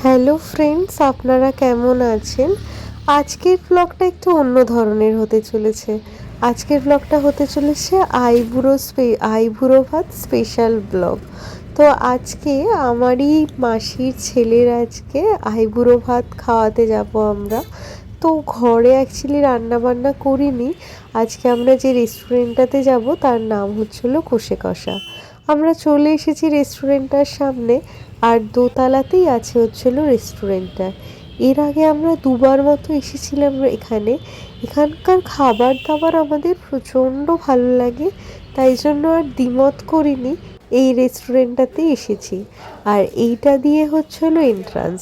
Hello friends, আপনারা কেমন আছেন? আজকের ব্লগটা একটু অন্য ধরনের হতে চলেছে। আজকের ব্লগটা হতে চলেছে আইবুড়ো ভাত স্পেশাল ব্লগ। তো আজকে আমারই মাসির ছেলের আজকে আইবুড়ো ভাত খাওয়াতে যাব আমরা। তো ঘরে অ্যাকচুয়ালি রান্নাবান্না করিনি। আজকে আমরা যে রেস্টুরেন্টটাতে যাব তার নাম হচ্ছিল কষে কষা। আমরা চলে এসেছি রেস্টুরেন্টটার সামনে, আর দোতলাতেই আছে হচ্ছিল রেস্টুরেন্টটা। এর আগে আমরা দুবার মতো এসেছিলাম এখানে। এখানকার খাবার দাবার আমাদের প্রচণ্ড ভালো লাগে, তাই জন্য আর দ্বিমত করিনি, এই রেস্টুরেন্টটাতে এসেছি। আর এইটা দিয়ে হচ্ছিল এন্ট্রান্স।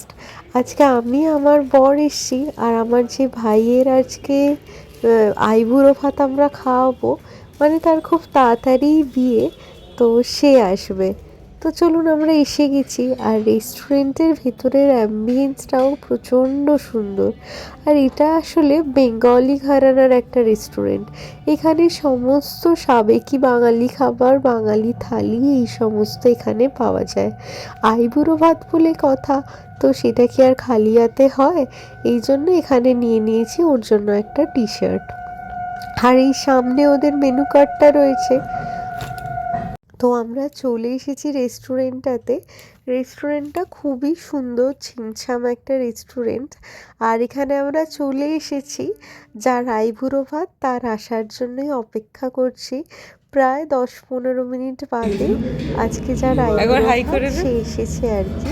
আজকে আমি আমার বর এসছি, আর আমার যে ভাইয়ের আজকে আইবুড়ো ভাত আমরা খাওয়াবো, মানে তার খুব তাড়াতাড়ি বিয়ে, তো সে আসবে। তো চলুন, আমরা এসে গেছি। আর রেস্টুরেন্টের ভেতরের অ্যাম্বিয়েন্সটাও প্রচণ্ড সুন্দর। আর এটা আসলে বেঙ্গলি ঘরানার একটা রেস্টুরেন্ট। এখানে সমস্ত সাবেকি বাঙালি খাবার, বাঙালি থালি, এই সমস্ত এখানে পাওয়া যায়। আইবুড়ো ভাত বলে কথা, তো সেটা কি আর খালি হাতে হয়? এই জন্য এখানে নিয়ে নিয়েছি ওর জন্য একটা টি শার্ট। আর এই সামনে ওদের মেনু কার্ডটা রয়েছে। তো আমরা চলে এসেছি রেস্টুরেন্টটাতে। রেস্টুরেন্টটা খুবই সুন্দর, ছিমছাম একটা রেস্টুরেন্ট। আর এখানে আমরা চলে এসেছি, যার আইবুড়ো ভাত তার আসার জন্যই অপেক্ষা করছি। প্রায় 10-15 মিনিট বাদে আজকে যার আইবুড়ো ভাত সে এসেছে আর কি।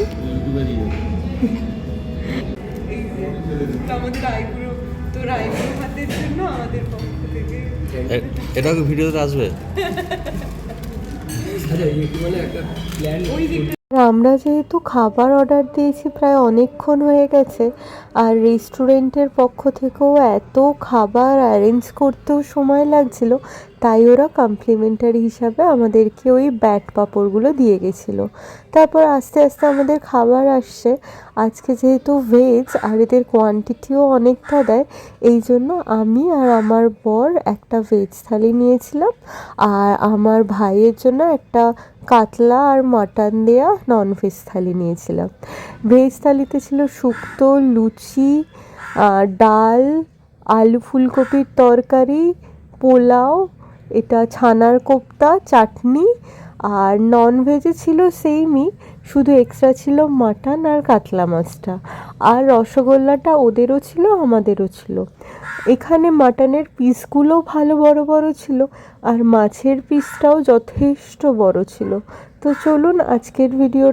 এটা কি ভিডিওতে আসবে? আমরা যেহেতু খাবার অর্ডার দিয়েছি প্রায় অনেকক্ষণ হয়ে গেছে, আর রেস্টুরেন্টের পক্ষ থেকেও এত খাবার অ্যারেঞ্জ করতেও সময় লাগছিল, তাই ওরা কমপ্লিমেন্টারি হিসাবে আমাদেরকে ওই ব্যাট পাঁপড়গুলো দিয়ে গেছিলো। তারপর আস্তে আস্তে আমাদের খাবার আসছে। আজকে যেহেতু ভেজ আর এদের কোয়ান্টিটিও অনেকটা দেয়, এই জন্য আমি আর আমার বর একটা ভেজ থালি নিয়েছিলাম, আর আমার ভাইয়ের জন্য একটা কাতলা আর মাটন দেয়া ননভেজ থালি নিয়েছিলাম। ভেজ থালিতে ছিল শুক্তো, লুচি, ডাল, আলু ফুলকপির তরকারি, পোলাও, এটা ছানার কোপ্তা, চাটনি। আর ননভেজে ছিল সেইমই, শুধু এক্সট্রা ছিল মাটন আর কাতলা মাছটা। আর রসগোল্লাটা ওদেরও ছিল, আমাদেরও ছিল। এখানে মাটনের পিসগুলো ভালো বড় বড় ছিল, আর মাছের পিসটাও যথেষ্ট বড় ছিল। তো চলুন আজকের ভিডিও